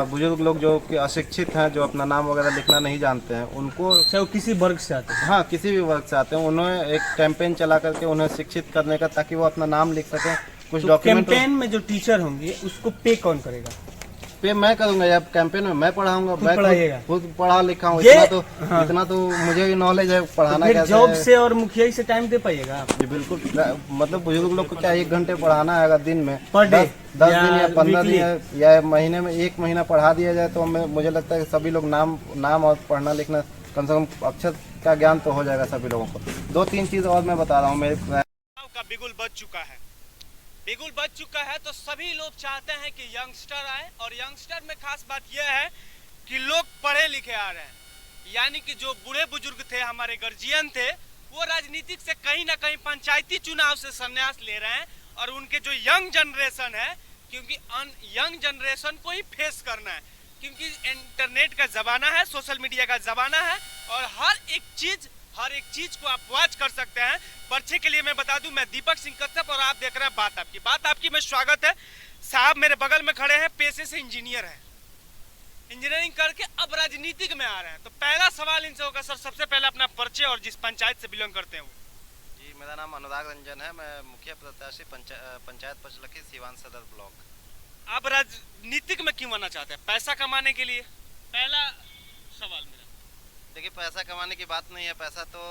बुजुर्ग लोग जो कि अशिक्षित हैं, जो अपना नाम वगैरह लिखना नहीं जानते हैं, उनको चाहे वो किसी वर्ग से आते हैं। हाँ किसी भी वर्ग से आते हैं, उन्हें एक कैंपेन चला करके उन्हें शिक्षित करने का, ताकि वो अपना नाम लिख सकें, कुछ तो डॉक्यूमेंट। कैंपेन में जो टीचर होंगे उसको पे कौन करेगा? पे मैं करूंगा या कैंपेन में मैं पढ़ाऊंगा। खुद मैं पढ़ाइएगा? खुद पढ़ा लिखा हूँ, ये हाँ। इतना तो मुझे भी नॉलेज है तो पढ़ाना फिर कैसे जॉब है। से और मुखिया से टाइम दे पाइएगा आप? जी बिल्कुल। मतलब बुजुर्ग लोग को क्या 1 घंटे पढ़ाना है अगर दिन में, पर डे 10 या दिन या 15 दिन वीकली? या महीने में 1 महीना पढ़ा दिया जाए तो मुझे लगता है कि सभी लोग नाम और पढ़ना लिखना, कम से कम अक्षर का ज्ञान तो हो जाएगा सभी लोगों को। 2-3 चीज़ और मैं बता रहा हूँ। मेरे का बिगुल बज चुका है, बिगुल बज चुका है, तो सभी लोग चाहते हैं कि यंगस्टर आए, और यंगस्टर में खास बात यह है कि लोग पढ़े लिखे आ रहे हैं। यानी कि जो बूढ़े बुजुर्ग थे, हमारे गार्जियन थे, वो राजनीतिक से कहीं ना कहीं पंचायती चुनाव से संन्यास ले रहे हैं, और उनके जो यंग जनरेशन है, क्योंकि यंग जनरेशन को ही फेस करना है, क्योंकि इंटरनेट का जमाना है, सोशल मीडिया का जमाना है, और हर एक चीज को आप वॉच कर सकते हैं। परिचय के लिए मैं बता दूं, मैं दीपक सिंह कश्यप और आप देख रहे हैं बात आपकी में स्वागत है। साहब मेरे बगल में खड़े हैं, पेशे से इंजीनियर हैं, इंजीनियरिंग करके अब राजनीतिक में आ रहे हैं। तो पहला सवाल इनसे होगा, सर सबसे पहले अपना परिचय और जिस पंचायत से बिलोंग करते हैं वो। जी, मेरा नाम अनुराग रंजन है, मैं मुखिया प्रत्याशी पंचायत पचलखी सीवान सदर ब्लॉक। आप राजनीतिक में क्यों आना चाहते हैं? पैसा कमाने के लिए? पहला सवाल मेरा। देखिए, पैसा कमाने की बात नहीं है, पैसा तो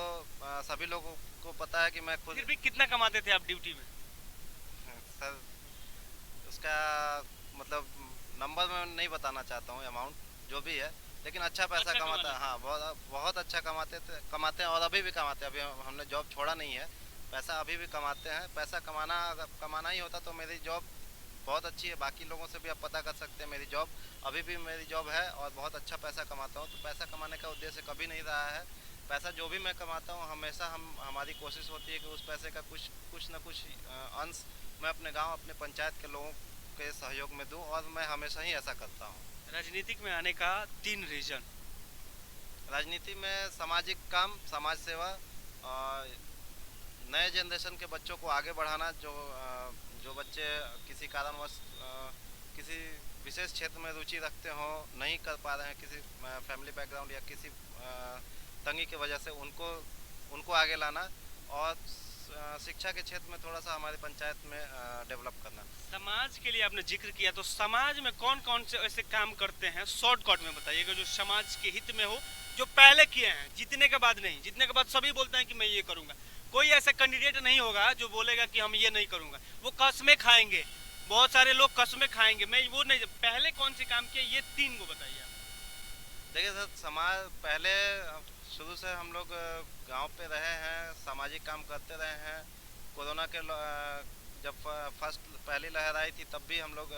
सभी लोगों को पता है कि मैं खुद। फिर भी कितना कमाते थे आप ड्यूटी में? सर उसका मतलब नंबर में नहीं बताना चाहता हूँ, अमाउंट जो भी है, लेकिन अच्छा पैसा अच्छा कमाता है। हाँ, बहुत अच्छा कमाते हैं, और अभी भी कमाते हैं। अभी हमने जॉब छोड़ा नहीं है, पैसा अभी भी कमाते हैं। पैसा कमाना ही होता तो मेरी जॉब बहुत अच्छी है, बाकी लोगों से भी आप पता कर सकते हैं। मेरी जॉब अभी भी मेरी जॉब है और बहुत अच्छा पैसा कमाता हूँ। तो पैसा कमाने का उद्देश्य कभी नहीं रहा है। पैसा जो भी मैं कमाता हूँ, हमेशा हमारी कोशिश होती है कि उस पैसे का कुछ न कुछ अंश मैं अपने गांव, अपने पंचायत के लोगों के सहयोग में दूं, और मैं हमेशा ही ऐसा करता हूं। राजनीतिक में आने का 3 रीजन। राजनीति में सामाजिक काम, समाज सेवा, नए जनरेशन के बच्चों को आगे बढ़ाना। जो बच्चे किसी कारणवश किसी विशेष क्षेत्र में रुचि रखते हो, नहीं कर पा रहे हैं, किसी फैमिली बैकग्राउंड या किसी तंगी की वजह से, उनको आगे लाना, और शिक्षा के क्षेत्र में थोड़ा सा हमारी पंचायत में डेवलप करना। समाज के लिए आपने जिक्र किया, तो समाज में कौन कौन से ऐसे काम करते हैं, शॉर्टकट में बताइएगा, जो समाज के हित में हो, जो पहले किए हैं, जीतने के बाद नहीं। जीतने के बाद सभी बोलते हैं कि मैं ये करूंगा। कोई ऐसा कैंडिडेट नहीं होगा जो बोलेगा कि हम ये नहीं करूंगा। वो कस्में खाएंगे, बहुत सारे लोग कस्में खाएंगे, मैं वो नहीं। पहले कौन से काम किए, ये 3 को बताइए। देखिए सर, समाज पहले शुरू से हम लोग गांव पे रहे हैं, सामाजिक काम करते रहे हैं। कोरोना के जब पहली लहर आई थी, तब भी हम लोग,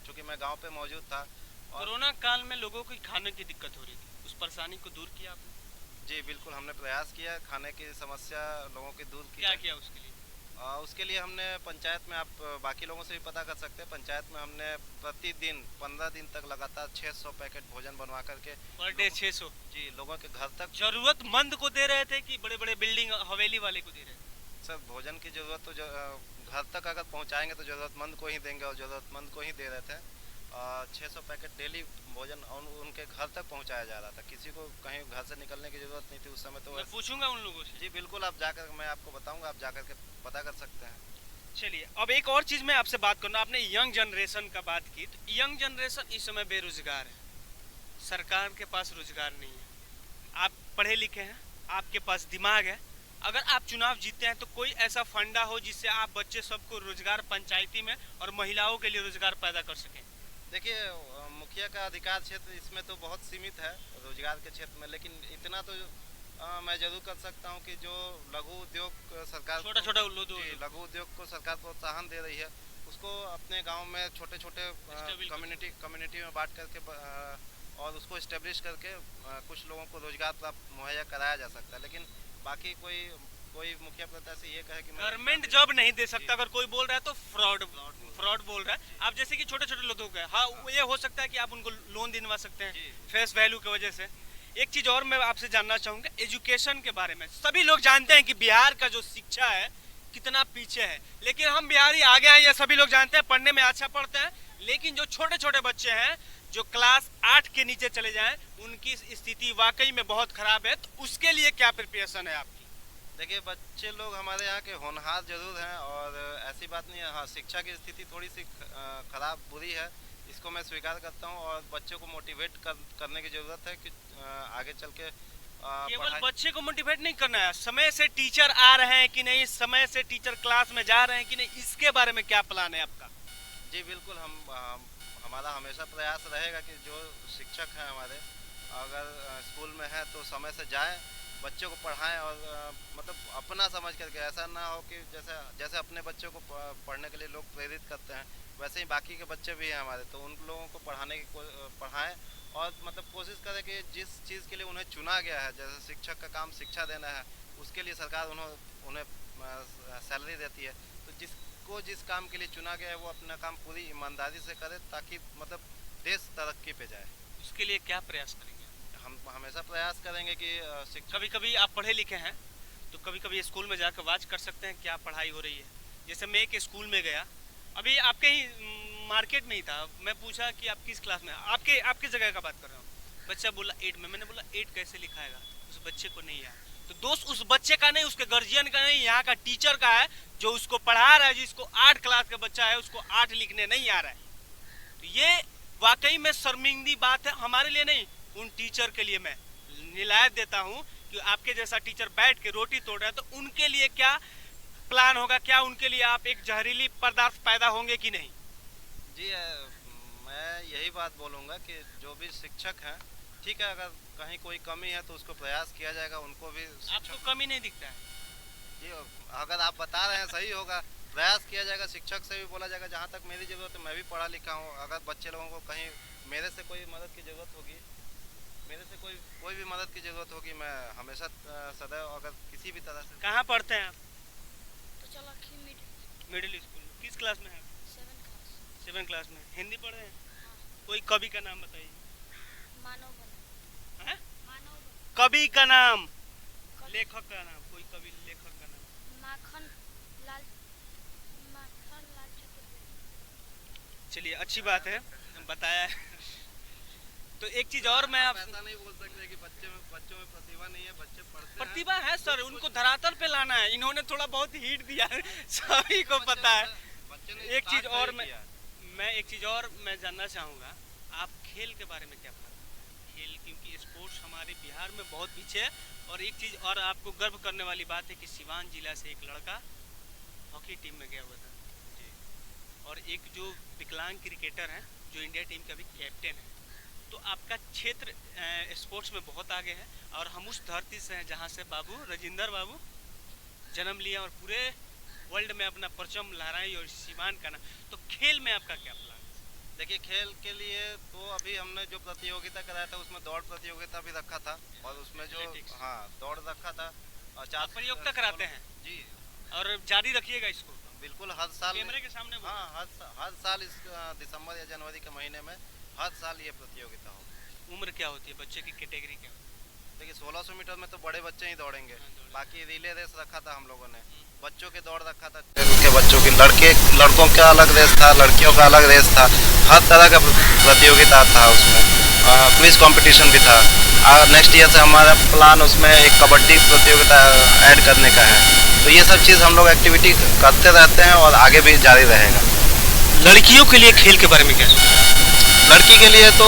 चूँकि मैं गांव पे मौजूद था, और कोरोना काल में लोगों को खाने की दिक्कत हो रही थी, उस परेशानी को दूर किया आपने? जी बिल्कुल, हमने प्रयास किया, खाने की समस्या लोगों की दूर की। क्या किया उसके लिए? उसके लिए हमने पंचायत में, आप बाकी लोगों से भी पता कर सकते हैं, पंचायत में हमने प्रतिदिन 15 दिन तक लगातार 600 पैकेट भोजन बनवा करके पर डे 600? जी, लोगों के घर तक। जरूरतमंद को दे रहे थे कि बड़े बड़े बिल्डिंग हवेली वाले को दे रहे थे? सर, भोजन की जरूरत तो घर तक अगर पहुंचाएंगे तो जरूरतमंद को ही देंगे, और जरूरतमंद को ही दे रहे थे। 600 पैकेट डेली भोजन उनके घर तक पहुंचाया जा रहा था। किसी को कहीं घर से निकलने की जरूरत नहीं थी उस समय। तो मैं पूछूंगा उन लोगों से। जी बिल्कुल, आप जाकर, मैं आपको बताऊंगा, आप जाकर के पता कर सकते हैं। चलिए, अब एक और चीज मैं आपसे बात करना। आपने यंग जनरेशन का बात की, तो यंग जनरेशन इस समय बेरोजगार है, सरकार के पास रोजगार नहीं है। आप पढ़े लिखे हैं, आपके पास दिमाग है, अगर आप चुनाव जीते हैं तो कोई ऐसा फंडा हो जिससे आप बच्चे सबको रोजगार पंचायती में और महिलाओं के लिए रोजगार पैदा कर सकें। देखिए, मुखिया का अधिकार क्षेत्र इसमें तो बहुत सीमित है रोजगार के क्षेत्र में, लेकिन इतना तो मैं जरूर कर सकता हूं कि जो लघु उद्योग सरकार, छोटा लघु उद्योग को सरकार प्रोत्साहन दे रही है, उसको अपने गांव में छोटे छोटे कम्युनिटी में बांट करके और उसको इस्टेब्लिश करके कुछ लोगों को रोजगार प्राप्त मुहैया कराया जा सकता है। लेकिन बाकी कोई मुखिया प्रत्याशी ये कहे कि गवर्नमेंट जॉब नहीं दे सकता, अगर कोई बोल रहा है तो फ्रॉड बोल रहा है। आप जैसे कि छोटे छोटे लोगों का, हाँ ये हो सकता है कि आप उनको लोन दिलवा सकते हैं फेस वैल्यू की वजह से। एक चीज और मैं आपसे जानना चाहूंगा, एजुकेशन के बारे में। सभी लोग जानते हैं कि बिहार का जो शिक्षा है कितना पीछे है, लेकिन हम बिहारी आगे हैं, ये सभी लोग जानते हैं, पढ़ने में अच्छा पढ़ते हैं। लेकिन जो छोटे छोटे बच्चे हैं, जो क्लास 8 के नीचे चले जाएं उनकी स्थिति वाकई में बहुत खराब है, तो उसके लिए क्या प्रिपरेशन है आपकी? देखिए, बच्चे लोग हमारे यहाँ के होनहार जरूर हैं और ऐसी बात नहीं है। हाँ, शिक्षा की स्थिति थोड़ी सी खराब बुरी है, इसको मैं स्वीकार करता हूँ और बच्चों को मोटिवेट करने की ज़रूरत है कि आगे चल के केवल बच्चे को मोटिवेट नहीं करना है, समय से टीचर आ रहे हैं कि नहीं, समय से टीचर क्लास में जा रहे हैं कि नहीं, इसके बारे में क्या प्लान है आपका? जी बिल्कुल, हमारा हमेशा प्रयास रहेगा कि जो शिक्षक हैं हमारे, अगर स्कूल में है तो समय से जाएं, बच्चों को पढ़ाएं और मतलब अपना समझ करके, ऐसा ना हो कि जैसे अपने बच्चों को पढ़ने के लिए लोग प्रेरित करते हैं, वैसे ही बाकी के बच्चे भी हैं हमारे, तो उन लोगों को पढ़ाएं और मतलब कोशिश करें कि जिस चीज़ के लिए उन्हें चुना गया है, जैसे शिक्षक का काम शिक्षा देना है, उसके लिए सरकार उन्हें सैलरी देती है, तो जिस काम के लिए चुना गया है वो अपना काम पूरी ईमानदारी से करे, ताकि मतलब देश तरक्की पे जाए। उसके लिए क्या प्रयास करेंगे? हम हमेशा प्रयास करेंगे कि कभी कभी आप पढ़े लिखे हैं तो कभी कभी स्कूल में जाकर वाच कर सकते हैं क्या पढ़ाई हो रही है। जैसे मैं एक स्कूल में गया, अभी आपके ही मार्केट में ही था, मैं पूछा कि आप किस क्लास में, आपके जगह का बात कर रहा हूँ, बच्चा बोला 8 में। मैंने बोला 8 कैसे लिखाएगा, उस बच्चे को नहीं आया। तो दोस्त उस बच्चे का नहीं, उसके गार्जियन का नहीं, यहाँ का टीचर का है जो उसको पढ़ा रहा है, जिसको 8 क्लास का बच्चा है उसको 8 लिखने नहीं आ रहा है। तो ये वाकई में शर्मिंदी बात है, हमारे लिए नहीं, उन टीचर के लिए मैं निलायत देता हूँ कि आपके जैसा टीचर बैठ के रोटी तोड़ रहा है, तो उनके लिए क्या प्लान होगा, क्या उनके लिए आप एक जहरीली पदार्थ पैदा होंगे कि नहीं? जी, मैं यही बात बोलूँगा कि जो भी शिक्षक हैं, ठीक है, अगर कहीं कोई कमी है तो उसको प्रयास किया जाएगा, उनको भी। आपको कमी नहीं दिखता है? जी, अगर आप बता रहे हैं सही होगा, प्रयास किया जाएगा, शिक्षक से भी बोला जाएगा। जहाँ तक मेरी ज़रूरत है, मैं भी पढ़ा लिखा हूँ, अगर बच्चे लोगों को कहीं मेरे से कोई मदद की ज़रूरत होगी, मेरे से कोई भी मदद की ज़रूरत होगी, मैं हमेशा सदैव, अगर किसी भी तरह से। कहाँ पढ़ते हैं आप? तो मिडिल स्कूल। किस क्लास में है? 7 क्लास में। हिंदी पढ़ रहे हैं? कोई कवि का नाम बताइए। कवि का नाम, लेखक का नाम, कोई कवि लेखक का नाम। माखन लाल चतुर्वेदी। चलिए, अच्छी बात है, बताया है। तो एक चीज और मैं आप ऐसा नहीं बोल सकते कि बच्चों में प्रतिभा नहीं है, बच्चे पढ़ते हैं। प्रतिभा है सर, उनको धरातल पे लाना है। इन्होंने थोड़ा बहुत हीट दिया है, सभी को पता है। एक चीज और मैं जानना चाहूँगा, आप खेल के बारे में क्या पता? खेल, क्योंकि स्पोर्ट्स हमारे बिहार में बहुत पीछे है। और एक चीज़ और आपको गर्व करने वाली बात है कि सिवान जिला से एक लड़का हॉकी टीम में गया हुआ था जी, और एक जो विकलांग क्रिकेटर हैं जो इंडिया टीम का भी कैप्टन है। तो आपका क्षेत्र स्पोर्ट्स में बहुत आगे है, और हम उस धरती से हैं जहाँ से राजेंद्र बाबू जन्म लिया और पूरे वर्ल्ड में अपना परचम लहराई, और सिवान का नाम। तो खेल में आपका क्या प्लान? देखिए, खेल के लिए तो अभी हमने जो प्रतियोगिता कराया था उसमें दौड़ प्रतियोगिता भी रखा था, और उसमें जो दौड़ रखा था। आप प्रतियोगिता कराते हैं जी, और जारी रखिएगा इसको बिल्कुल। हर साल कैमरे के सामने। हाँ, हर साल इस दिसंबर या जनवरी के महीने में हर साल ये प्रतियोगिता होगी। उम्र क्या होती है बच्चे की, कैटेगरी क्या? देखिए, 1600 मीटर में तो बड़े बच्चे ही दौड़ेंगे, बाकी रिले रेस रखा था हम लोगों ने, बच्चों के दौड़ रखा था, उनके बच्चों की, लड़कों का अलग रेस था, लड़कियों का अलग रेस था, हर तरह का प्रतियोगिता था उसमें। क्विज कंपटीशन भी था। नेक्स्ट ईयर से हमारा प्लान उसमें एक कबड्डी प्रतियोगिता ऐड करने का है। तो ये सब चीज़ हम लोग एक्टिविटी करते रहते हैं और आगे भी जारी रहेगा। लड़कियों के लिए खेल के बारे में क्या? लड़की के लिए तो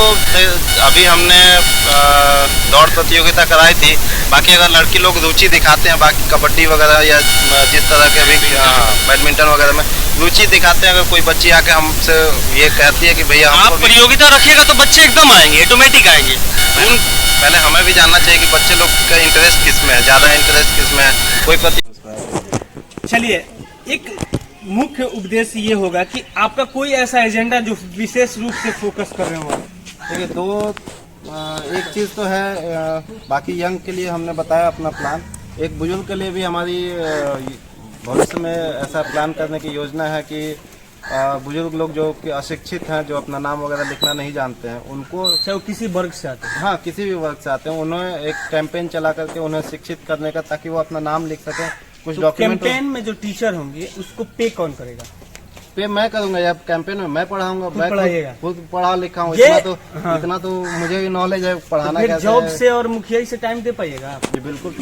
अभी हमने दौड़ प्रतियोगिता कराई थी, बाकी अगर लड़की लोग रुचि दिखाते हैं, बाकी कबड्डी वगैरह या जिस तरह के भी बैडमिंटन वगैरह में रुचि दिखाते हैं, अगर कोई बच्ची आके हमसे ये कहती है कि भैया आप प्रतियोगिता रखिएगा तो बच्चे एकदम आएंगे, ऑटोमेटिक आएंगे। पहले हमें भी जानना चाहिए कि बच्चे लोग का इंटरेस्ट किस में है, ज़्यादा इंटरेस्ट किस में है। कोई चलिए, एक मुख्य उपदेश ये होगा कि आपका कोई ऐसा एजेंडा जो विशेष रूप से फोकस कर रहे हो। देखिए, एक चीज़ तो है, बाकी यंग के लिए हमने बताया अपना प्लान। एक बुजुर्ग के लिए भी हमारी भविष्य में ऐसा प्लान करने की योजना है कि बुजुर्ग लोग जो कि अशिक्षित हैं, जो अपना नाम वगैरह लिखना नहीं जानते हैं, उनको, चाहे वो किसी वर्ग से आते हैं, हाँ, किसी भी वर्ग से आते हैं, उन्हें एक कैंपेन चला करके उन्हें शिक्षित करने का, ताकि वो अपना नाम लिख सकें। कुछ तो डॉक्यूमेंट कैंपेन में जो टीचर होंगे उसको पे कौन करेगा? पे मैं करूंगा या कैंपेन में मैं पढ़ाऊंगा, मैं पढ़ाइएगा। खुद पढ़ा लिखा हूँ, ये- इतना तो मुझे भी नॉलेज है पढ़ाना फिर कैसे जॉब है। से और मुखिया से टाइम दे पाइएगा आप? जी बिल्कुल,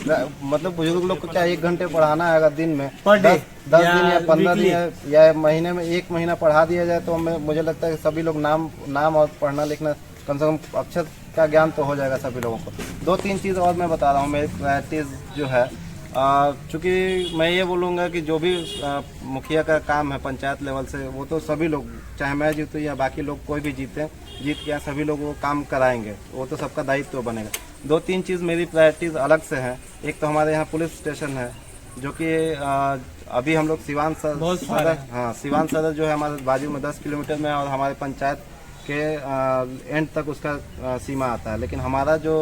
मतलब बुजुर्ग लोग को क्या 1 घंटे पढ़ाना है अगर दिन में, पर डे 10 या दिन या 15 वीकली? दिन या महीने में 1 महीना पढ़ा दिया जाए तो मुझे लगता है कि सभी लोग नाम और पढ़ना लिखना कम से कम अक्षर का ज्ञान तो हो जाएगा सभी लोगों को। 2-3 चीज़ और मैं बता रहा हूँ मेरी प्रायोरिटीज जो है, चूँकि मैं ये बोलूँगा कि जो भी मुखिया का काम है पंचायत लेवल से, वो तो सभी लोग, चाहे मैं जीतूँ या बाकी लोग कोई भी जीत के यहाँ सभी लोग वो काम कराएंगे, वो तो सबका दायित्व तो बनेगा। 2-3 चीज़ मेरी प्रायोरिटीज अलग से हैं। एक तो हमारे यहाँ पुलिस स्टेशन है जो कि अभी हम लोग सिवान सदर, हाँ सिवान सदर जो है हमारे बाजू में 10 किलोमीटर में, और हमारे पंचायत के एंड तक उसका सीमा आता है। लेकिन हमारा जो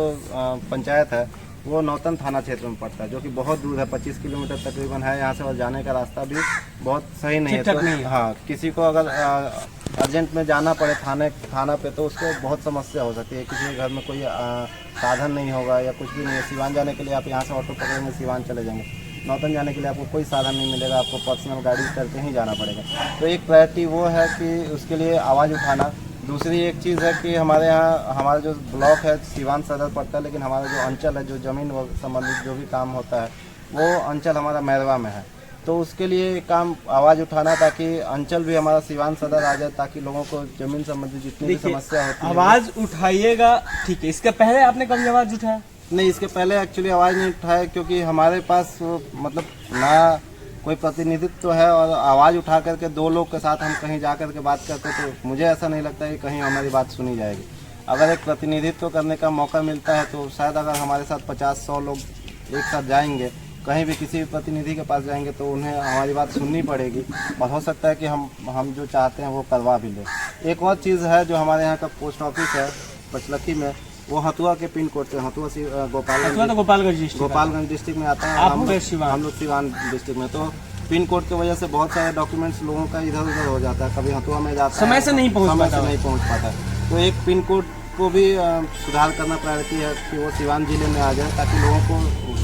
पंचायत है वो नौतन थाना क्षेत्र में पड़ता है, जो कि बहुत दूर है, 25 किलोमीटर तकरीबन है यहाँ से, और जाने का रास्ता भी बहुत सही नहीं है। ठीक-ठाक तो नहीं है। हाँ, किसी को अगर अर्जेंट में जाना पड़े थाना पे तो उसको बहुत समस्या हो सकती है। किसी के घर में कोई साधन नहीं होगा या कुछ भी नहीं है, सिवान जाने के लिए आप यहाँ से ऑटो पकड़ेंगे सिवान चले जाएंगे, नौतन जाने के लिए आपको कोई साधन नहीं मिलेगा, आपको पर्सनल गाड़ी करके ही जाना पड़ेगा। तो एक प्रायोरिटी वो है कि उसके लिए आवाज़ उठाना। दूसरी एक चीज़ है कि हमारे यहाँ हमारा जो ब्लॉक है सिवान सदर पड़ता है, लेकिन हमारा जो अंचल है, जो ज़मीन संबंधित जो भी काम होता है वो अंचल हमारा मैरवा में है। तो उसके लिए काम आवाज़ उठाना ताकि अंचल भी हमारा सिवान सदर आ जाए, ताकि लोगों को ज़मीन संबंधी जितनी भी समस्या होती है। आवाज उठाइएगा, ठीक है। इसके पहले आपने कभी आवाज उठाया? नहीं, इसके पहले एक्चुअली आवाज़ नहीं उठाया, क्योंकि हमारे पास मतलब ना कोई प्रतिनिधित्व तो है, और आवाज़ उठा करके 2 लोग के साथ हम कहीं जा कर के बात करते तो मुझे ऐसा नहीं लगता कि कहीं हमारी बात सुनी जाएगी। अगर एक प्रतिनिधित्व करने का मौका मिलता है तो शायद अगर हमारे साथ 50-100 लोग एक साथ जाएंगे, कहीं भी किसी भी प्रतिनिधि के पास जाएंगे तो उन्हें हमारी बात सुननी पड़ेगी, और हो सकता है कि हम जो चाहते हैं वो करवा भी लें। एक और चीज़ है, जो हमारे यहाँ का पोस्ट ऑफिस है पचलखी में, वो हथुआ के पिन कोड से, हथुआ गोपालगंज डिस्ट्रिक्ट में आता है, हम लोग सिवान डिस्ट्रिक्ट में। तो पिन कोड की वजह से बहुत सारे डॉक्यूमेंट्स लोगों का इधर उधर हो जाता है, कभी हथुआ में जाता है, समय से नहीं पहुंच पाता। तो एक पिन कोड को भी सुधार करना प्रायोरिटी है कि वो सिवान जिले में आ जाए, ताकि लोगों को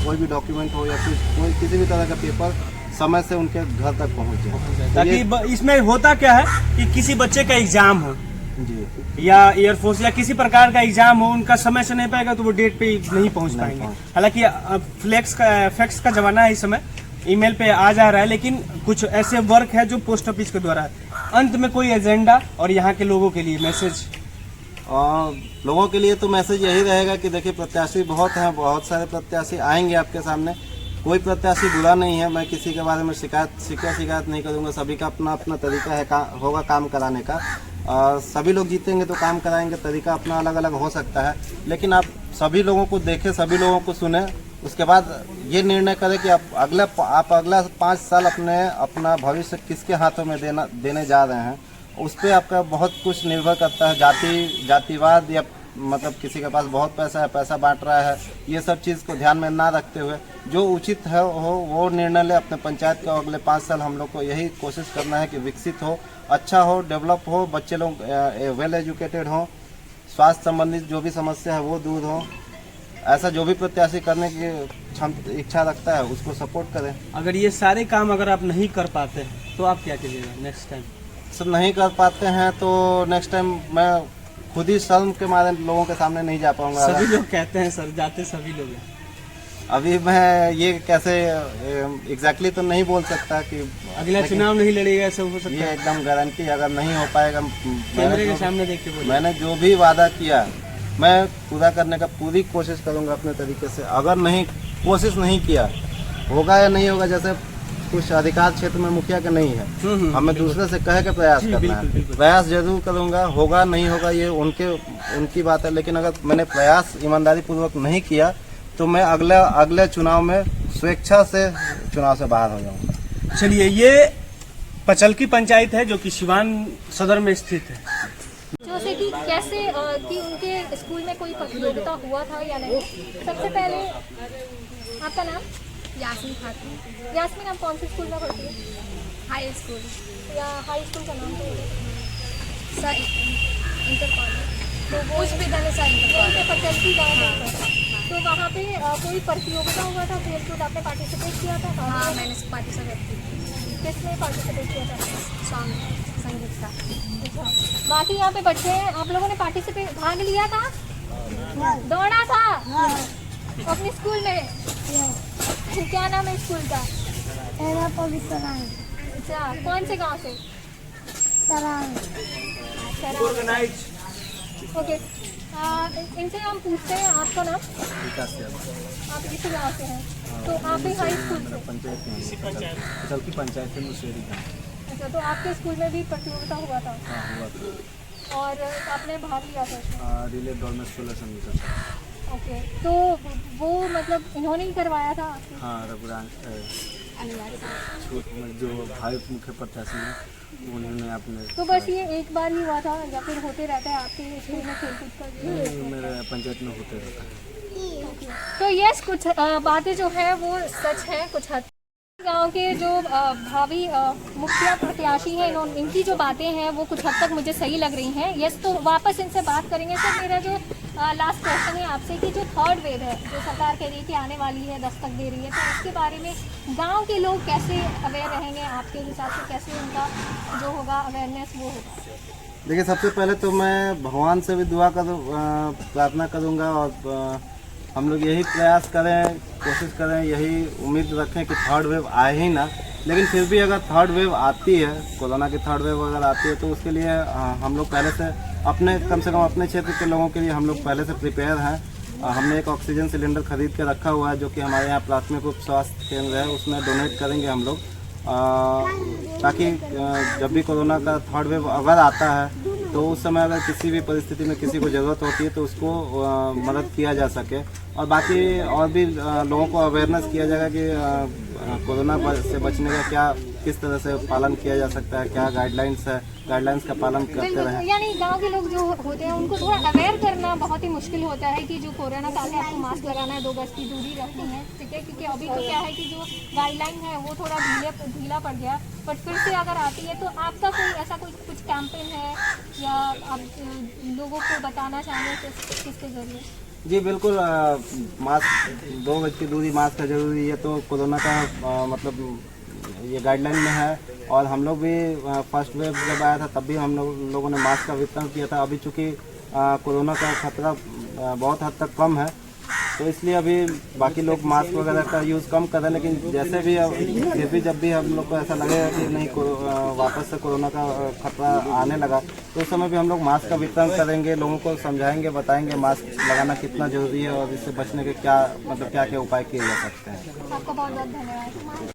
कोई भी डॉक्यूमेंट हो या कोई किसी भी तरह का पेपर समय से उनके घर तक पहुँच जाए। ताकि इसमें होता क्या है कि किसी बच्चे का एग्जाम हो जी, या एयरफोर्स या किसी प्रकार का एग्जाम हो, उनका समय से नहीं पाएगा तो वो डेट पे नहीं पहुंच पाएंगे। हालांकि फैक्स का जमाना है, इस समय ईमेल पे आ जा रहा है, लेकिन कुछ ऐसे वर्क है जो पोस्ट ऑफिस के द्वारा है। अंत में कोई एजेंडा और यहाँ के लोगों के लिए मैसेज? लोगों के लिए तो मैसेज यही रहेगा कि देखिए, प्रत्याशी बहुत हैं, बहुत सारे प्रत्याशी आएंगे आपके सामने, कोई प्रत्याशी बुरा नहीं है। मैं किसी के बारे में शिकायत नहीं करूंगा, सभी का अपना अपना तरीका है होगा काम कराने का। सभी लोग जीतेंगे तो काम कराएंगे, तरीका अपना अलग अलग हो सकता है, लेकिन आप सभी लोगों को देखें, सभी लोगों को सुने, उसके बाद ये निर्णय करें कि आप अगला 5 साल अपना भविष्य किसके हाथों में देने जा रहे हैं। उस पर आपका बहुत कुछ निर्भर करता है। जातिवाद या मतलब किसी के पास बहुत पैसा है, पैसा बांट रहा है, ये सब चीज़ को ध्यान में ना रखते हुए जो उचित है वो निर्णय ले अपने पंचायत का। अगले 5 साल हम लोग को यही कोशिश करना है कि विकसित हो, अच्छा हो, डेवलप हो, बच्चे लोग वेल एजुकेटेड हो, स्वास्थ्य संबंधित जो भी समस्या है वो दूर हो। ऐसा जो भी प्रत्याशी करने की इच्छा रखता है उसको सपोर्ट करें। अगर ये सारे काम अगर आप नहीं कर पाते तो आप क्या कीजिएगा नेक्स्ट टाइम? सब नहीं कर पाते हैं तो नेक्स्ट टाइम मैं खुद ही शर्म के मारे लोगों के सामने नहीं जा पाऊंगा। सभी लोग कहते हैं सर, जाते सभी लोग हैं। अभी मैं ये कैसे एग्जैक्टली तो नहीं बोल सकता कि अगला चुनाव नहीं लड़ेगा, ऐसा हो सकता ये है? एकदम गारंटी अगर नहीं हो पाएगा। कैमरे के सामने देख के बोलिए। मैंने जो भी वादा किया मैं पूरा करने का पूरी कोशिश करूंगा अपने तरीके से। अगर नहीं कोशिश नहीं किया, होगा या नहीं होगा, जैसे कुछ अधिकार क्षेत्र में मुखिया का नहीं है, हमें दूसरे से कह के प्रयास करना है। प्रयास जरूर करूंगा, होगा नहीं होगा ये उनकी बात है, लेकिन अगर मैंने प्रयास ईमानदारी पूर्वक नहीं किया तो मैं अगले चुनाव में स्वेच्छा से चुनाव से बाहर हो जाऊंगा। चलिए, ये पचलकी पंचायत है जो कि सिवान सदर में स्थित है। जैसे कि कैसे कि उनके स्कूल में कोई प्रतियोगिता हुआ था या नहीं। सबसे पहले आपका नाम? यास्मीन खातून। यास्मीन, आप कौन से स्कूल में पढ़ती है? हाई स्कूल या हाई स्कूल का नाम तो सर इंटर कॉलेज, तो वो उस विद्यालय इंटर उनके कॉलेज। पचलकी गाँव में था। तो वहाँ पे कोई प्रतियोगिता हुआ था, खेल कूद आपने पार्टिसिपेट किया था? हाँ, मैंने पार्टिसिपेट की। किसमें पार्टिसिपेट किया था? सॉन्ग संगीत का। अच्छा, बाकी यहाँ पे बच्चे हैं, आप लोगों ने पार्टिसिपेट भाग लिया था? दौड़ा था अपने स्कूल में? क्या नाम है स्कूल का? अच्छा, कौन से गांव से? ऑर्गेनाइज। ओके, इनसे हम पूछते हैं आपका नाम। आप इसी गाँव से हैं, तो आप भी हाई स्कूल से? पंचायत की पंचायत से मुशेरी का। अच्छा, तो आपके स्कूल में भी प्रतियोगिता हुआ था? हाँ हुआ था। और आपने भाग लिया था इसमें? रिले दौड़ में 16 संगीत। ओके, तो वो मतलब इन्होंने ही करवाया था? हाँ, रघुरान जो भाई मुख्य प्रत्याशी हैं उन्होंने अपने। तो बस ये एक बार ही हुआ था या फिर होते रहता है आपके स्कूल में खेलकूद का? मेरे पंचायत में होते रहता है। तो यस, कुछ बातें जो है वो सच है कुछ हद। गांव के जो भावी मुखिया प्रत्याशी हैं, इनकी जो बातें हैं वो कुछ हद तक मुझे सही लग रही हैं। यस, तो वापस इनसे बात करेंगे। सर, मेरा जो लास्ट क्वेश्चन है आपसे कि जो थर्ड वेव है जो सरकार कह रही है कि आने वाली है, दस्तक दे रही है, तो इसके बारे में गांव के लोग कैसे अवेयर रहेंगे आपके हिसाब से? कैसे उनका जो होगा अवेयरनेस वो होगा? देखिए, सबसे पहले तो मैं भगवान से भी दुआ प्रार्थना करूँगा और हम लोग यही प्रयास करें, कोशिश करें, यही उम्मीद रखें कि थर्ड वेव आए ही ना। लेकिन फिर भी अगर थर्ड वेव आती है, कोरोना की थर्ड वेव अगर आती है, तो उसके लिए हम लोग पहले से कम से कम अपने क्षेत्र के लोगों के लिए हम लोग पहले से प्रिपेयर हैं। हमने एक ऑक्सीजन सिलेंडर खरीद के रखा हुआ है जो कि हमारे यहाँ प्राथमिक उप स्वास्थ्य केंद्र है, उसमें डोनेट करेंगे हम लोग, ताकि जब भी कोरोना का थर्ड वेव अगर आता है तो उस समय अगर किसी भी परिस्थिति में किसी को ज़रूरत होती है तो उसको मदद किया जा सके। और बाकी और भी लोगों को अवेयरनेस किया जाएगा कि कोरोना से बचने का क्या किस तरह से पालन किया जा सकता है, क्या गाइडलाइंस है, गाइडलाइंस का पालन करते रहें। यानी गांव के लोग जो होते हैं उनको थोड़ा अवेयर करना बहुत ही मुश्किल होता है कि जो कोरोना काल है आपको मास्क लगाना है, 2 गज की दूरी रखनी है, ठीक है, क्योंकि अभी तो क्या है कि जो गाइडलाइन है वो थोड़ा ढीला पड़ गया, बट फिर से अगर आती है तो आपका कोई ऐसा कोई कुछ कैंपेन है या आप लोगों को बताना चाहेंगे किसके जरिए? जी बिल्कुल, मास्क 2 गज की दूरी, मास्क का जरूरी है, तो कोरोना का मतलब ये गाइडलाइन में है। और हम लोग भी फर्स्ट वेव जब आया था तब भी हम लोगों ने मास्क का वितरण किया था। अभी चूँकि कोरोना का खतरा बहुत हद तक कम है, तो इसलिए अभी बाकी लोग मास्क वगैरह का यूज़ कम कर रहे हैं। लेकिन जैसे भी फिर भी जब भी हम लोग को ऐसा लगेगा कि नहीं वापस से कोरोना का खतरा आने लगा, तो उस समय भी हम लोग मास्क का वितरण करेंगे, लोगों को समझाएंगे, बताएंगे मास्क लगाना कितना जरूरी है और इससे बचने के क्या क्या उपाय किए जा सकते हैं। आपका बहुत बहुत धन्यवाद।